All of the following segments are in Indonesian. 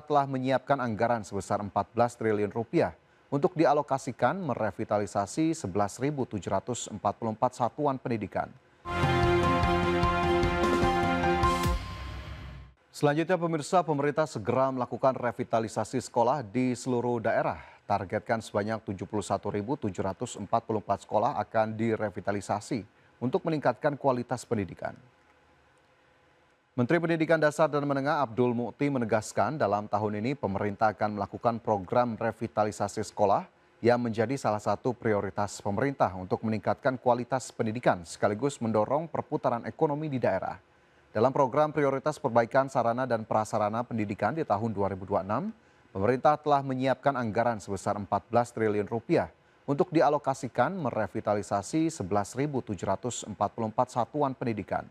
pemerintah telah menyiapkan anggaran sebesar 14 triliun rupiah untuk dialokasikan merevitalisasi 11.744 satuan pendidikan. Selanjutnya pemirsa, pemerintah segera melakukan revitalisasi sekolah di seluruh daerah. Targetkan sebanyak 71.744 sekolah akan direvitalisasi untuk meningkatkan kualitas pendidikan. Menteri Pendidikan Dasar dan Menengah Abdul Mukti menegaskan dalam tahun ini pemerintah akan melakukan program revitalisasi sekolah yang menjadi salah satu prioritas pemerintah untuk meningkatkan kualitas pendidikan sekaligus mendorong perputaran ekonomi di daerah. Dalam program prioritas perbaikan sarana dan prasarana pendidikan di tahun 2026, pemerintah telah menyiapkan anggaran sebesar 14 triliun rupiah untuk dialokasikan merevitalisasi 11.744 satuan pendidikan.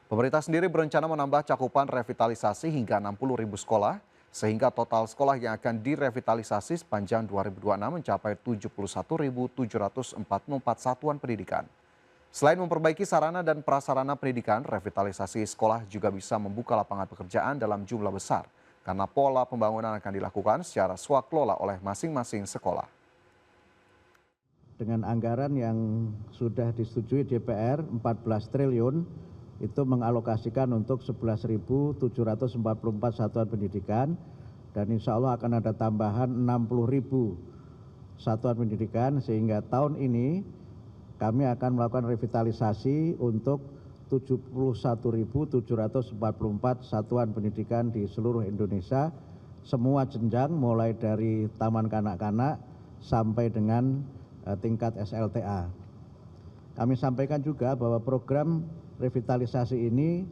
Pemerintah sendiri berencana menambah cakupan revitalisasi hingga 60.000 sekolah, sehingga total sekolah yang akan direvitalisasi sepanjang 2026 mencapai 71.744 satuan pendidikan. Selain memperbaiki sarana dan prasarana pendidikan, revitalisasi sekolah juga bisa membuka lapangan pekerjaan dalam jumlah besar, karena pola pembangunan akan dilakukan secara swakelola oleh masing-masing sekolah. Dengan anggaran yang sudah disetujui DPR 14 triliun, itu mengalokasikan untuk 11.744 satuan pendidikan dan insya Allah akan ada tambahan 60.000 satuan pendidikan sehingga tahun ini kami akan melakukan revitalisasi untuk 71.744 satuan pendidikan di seluruh Indonesia, semua jenjang mulai dari taman kanak-kanak sampai dengan tingkat SLTA. Kami sampaikan juga bahwa program revitalisasi ini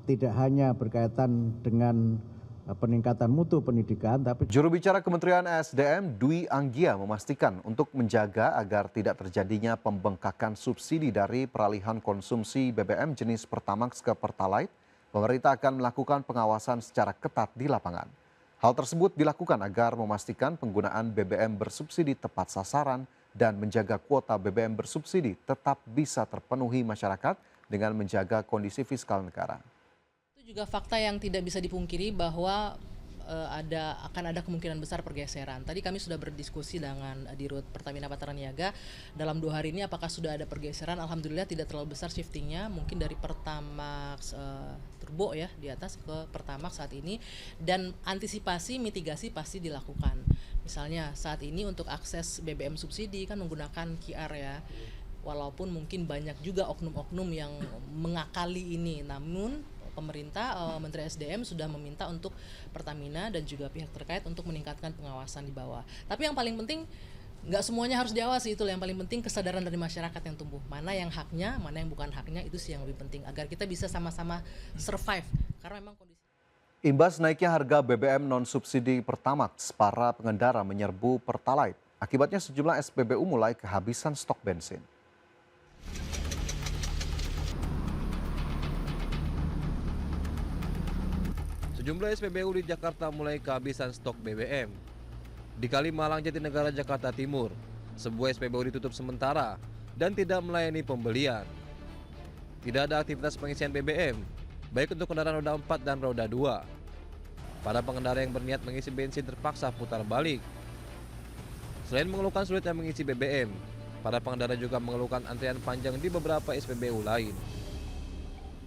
tidak hanya berkaitan dengan peningkatan mutu pendidikan, tapi Juru bicara Kementerian SDM Dwi Anggia memastikan untuk menjaga agar tidak terjadinya pembengkakan subsidi dari peralihan konsumsi BBM jenis Pertamax ke Pertalite, pemerintah akan melakukan pengawasan secara ketat di lapangan. Hal tersebut dilakukan agar memastikan penggunaan BBM bersubsidi tepat sasaran dan menjaga kuota BBM bersubsidi tetap bisa terpenuhi masyarakat dengan menjaga kondisi fiskal negara. Itu juga fakta yang tidak bisa dipungkiri bahwa akan ada kemungkinan besar pergeseran. Tadi kami sudah berdiskusi dengan Dirut Pertamina Patraniaga dalam 2 hari ini apakah sudah ada pergeseran. Alhamdulillah tidak terlalu besar shiftingnya, mungkin dari Pertamax Turbo ya di atas ke Pertamax saat ini, dan antisipasi mitigasi pasti dilakukan. Misalnya saat ini untuk akses BBM subsidi kan menggunakan QR ya. Walaupun mungkin banyak juga oknum-oknum yang mengakali ini, namun pemerintah, Menteri SDM sudah meminta untuk Pertamina dan juga pihak terkait untuk meningkatkan pengawasan di bawah. Tapi yang paling penting, nggak semuanya harus diawasi, itu yang paling penting kesadaran dari masyarakat yang tumbuh. Mana yang haknya, mana yang bukan haknya, itu sih yang lebih penting agar kita bisa sama-sama survive. Karena memang kondisi. Imbas naiknya harga BBM non-subsidi Pertamax, para pengendara menyerbu Pertalite. Akibatnya sejumlah SPBU mulai kehabisan stok bensin. Sejumlah SPBU di Jakarta mulai kehabisan stok BBM. Di Kalimalang, Jatinegara, Jakarta Timur, sebuah SPBU ditutup sementara dan tidak melayani pembelian. Tidak ada aktivitas pengisian BBM, baik untuk kendaraan roda 4 dan roda 2. Para pengendara yang berniat mengisi bensin terpaksa putar balik. Selain mengeluhkan sulitnya mengisi BBM, para pengendara juga mengeluhkan antrian panjang di beberapa SPBU lain.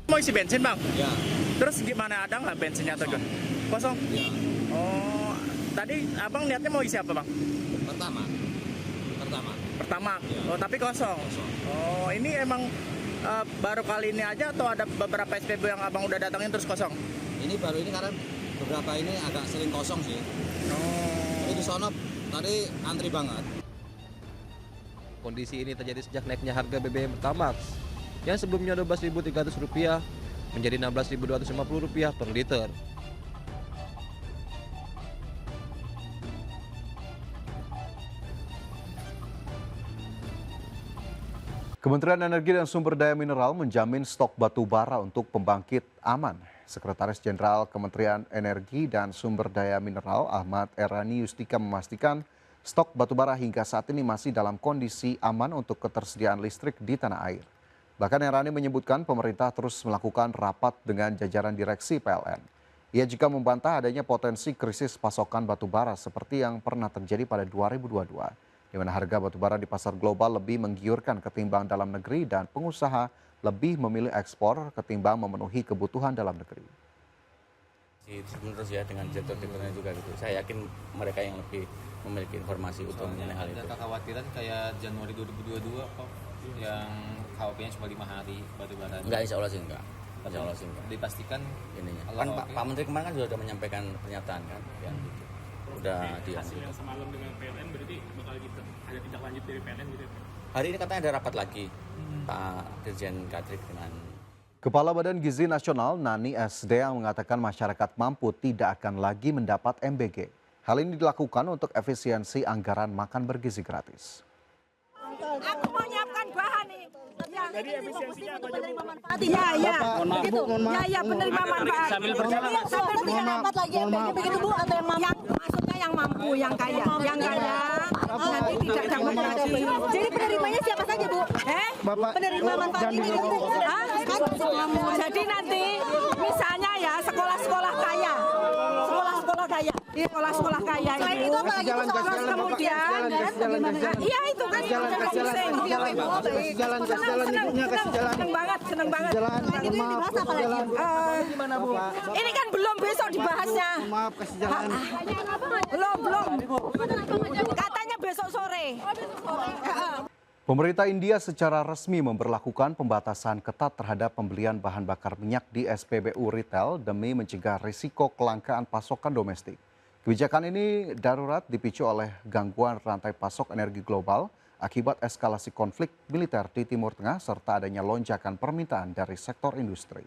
Mau isi bensin bang? Ya. Terus gimana, ada nggak bensinnya atau gimana? Kosong? Ya. Oh, tadi abang niatnya mau isi apa bang? Pertama. Pertama? Ya. Oh tapi kosong? Oh ini emang baru kali ini aja atau ada beberapa SPBU yang abang udah datangin terus kosong? Ini baru ini karena beberapa ini agak sering kosong sih. Oh. Itu sono tadi antri banget. Kondisi ini terjadi sejak naiknya harga BBM Pertamax yang sebelumnya Rp12.300 menjadi Rp16.250 per liter. Kementerian Energi dan Sumber Daya Mineral menjamin stok batu bara untuk pembangkit aman. Sekretaris Jenderal Kementerian Energi dan Sumber Daya Mineral Ahmad Erani Yustika memastikan stok batu bara hingga saat ini masih dalam kondisi aman untuk ketersediaan listrik di tanah air. Bahkan Erani menyebutkan pemerintah terus melakukan rapat dengan jajaran direksi PLN. Ia juga membantah adanya potensi krisis pasokan batu bara seperti yang pernah terjadi pada 2022, di mana harga batu bara di pasar global lebih menggiurkan ketimbang dalam negeri dan pengusaha lebih memilih ekspor ketimbang memenuhi kebutuhan dalam negeri. Terus ya dengan direktur-direkturnya juga gitu. Saya yakin mereka yang lebih memiliki informasi utuh mengenai hal itu. Ada kekhawatiran kayak Januari 2022 kok yang KWP-nya cuma 5 hari batu bara. Enggak, insya Allah sih enggak. Insya Allah sih enggak. Dipastikan Ininya. Kan Pak Menteri kemarin kan sudah menyampaikan pernyataan kan, ya gitu. Udah dia. Hasilnya semalam dengan PLN berarti bakal gitu. Ada tindak lanjut dari PLN gitu. Hari ini katanya ada rapat lagi Pak Dirjen Kadrik dengan Kepala Badan Gizi Nasional Nani SD yang mengatakan masyarakat mampu tidak akan lagi mendapat MBG. Hal ini dilakukan untuk efisiensi anggaran makan bergizi gratis. Aku mau nyiapkan bahan nih. Jadi efisiensinya apa aja, Bu? Iya, iya. Begitu. Ya, penerima manfaat. Sambil berjalan. Sampai tidak dapat lagi MBG begitu, Bu, atau yang mampu? Maksudnya yang mampu, yang kaya. Yang kaya nanti tidak dapat lagi. Jadi penerimanya siapa saja, Bu? Penerima manfaat ini. Jadi nanti misalnya ya sekolah-sekolah kaya. Sekolah-sekolah kaya. Sekolah-sekolah kaya itu. Terus kemudian iya itu kan seneng banget. Itu yang dibahas apa lagi? Ini kan belum, besok dibahasnya. Maaf, kasih jalan. Belum. Katanya besok sore. Pemerintah India secara resmi memberlakukan pembatasan ketat terhadap pembelian bahan bakar minyak di SPBU retail demi mencegah risiko kelangkaan pasokan domestik. Kebijakan ini darurat dipicu oleh gangguan rantai pasok energi global akibat eskalasi konflik militer di Timur Tengah serta adanya lonjakan permintaan dari sektor industri.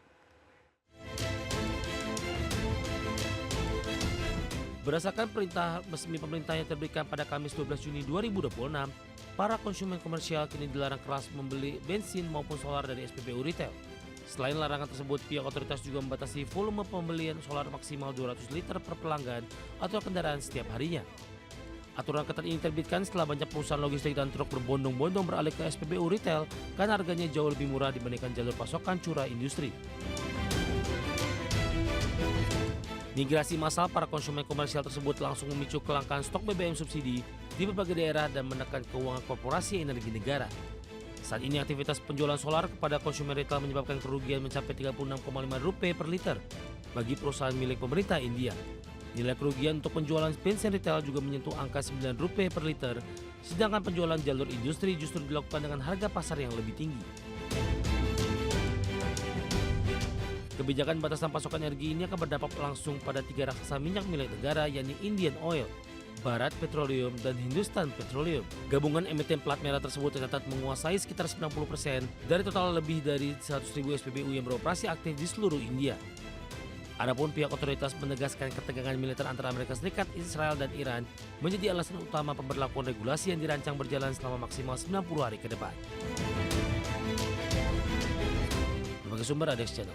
Berdasarkan perintah resmi pemerintah yang terbitkan pada Kamis 12 Juni 2026, para konsumen komersial kini dilarang keras membeli bensin maupun solar dari SPBU retail. Selain larangan tersebut, pihak otoritas juga membatasi volume pembelian solar maksimal 200 liter per pelanggan atau kendaraan setiap harinya. Aturan ketat ini terbitkan setelah banyak perusahaan logistik dan truk berbondong-bondong beralih ke SPBU retail karena harganya jauh lebih murah dibandingkan jalur pasokan curah industri. Migrasi massal para konsumen komersial tersebut langsung memicu kelangkaan stok BBM subsidi di berbagai daerah dan menekan keuangan korporasi energi negara. Saat ini aktivitas penjualan solar kepada konsumen retail menyebabkan kerugian mencapai Rp36,5 per liter bagi perusahaan milik pemerintah India. Nilai kerugian untuk penjualan bensin retail juga menyentuh angka Rp9 per liter, sedangkan penjualan jalur industri justru dilakukan dengan harga pasar yang lebih tinggi. Kebijakan batasan pasokan energi ini akan berdampak langsung pada 3 raksasa minyak milik negara, yakni Indian Oil, Bharat Petroleum, dan Hindustan Petroleum. Gabungan emiten plat merah tersebut tercatat menguasai sekitar 90% dari total lebih dari 100.000 SPBU yang beroperasi aktif di seluruh India. Adapun pihak otoritas menegaskan ketegangan militer antara Amerika Serikat, Israel, dan Iran menjadi alasan utama pemberlakuan regulasi yang dirancang berjalan selama maksimal 90 hari ke depan. Berbagai sumber ada Channel.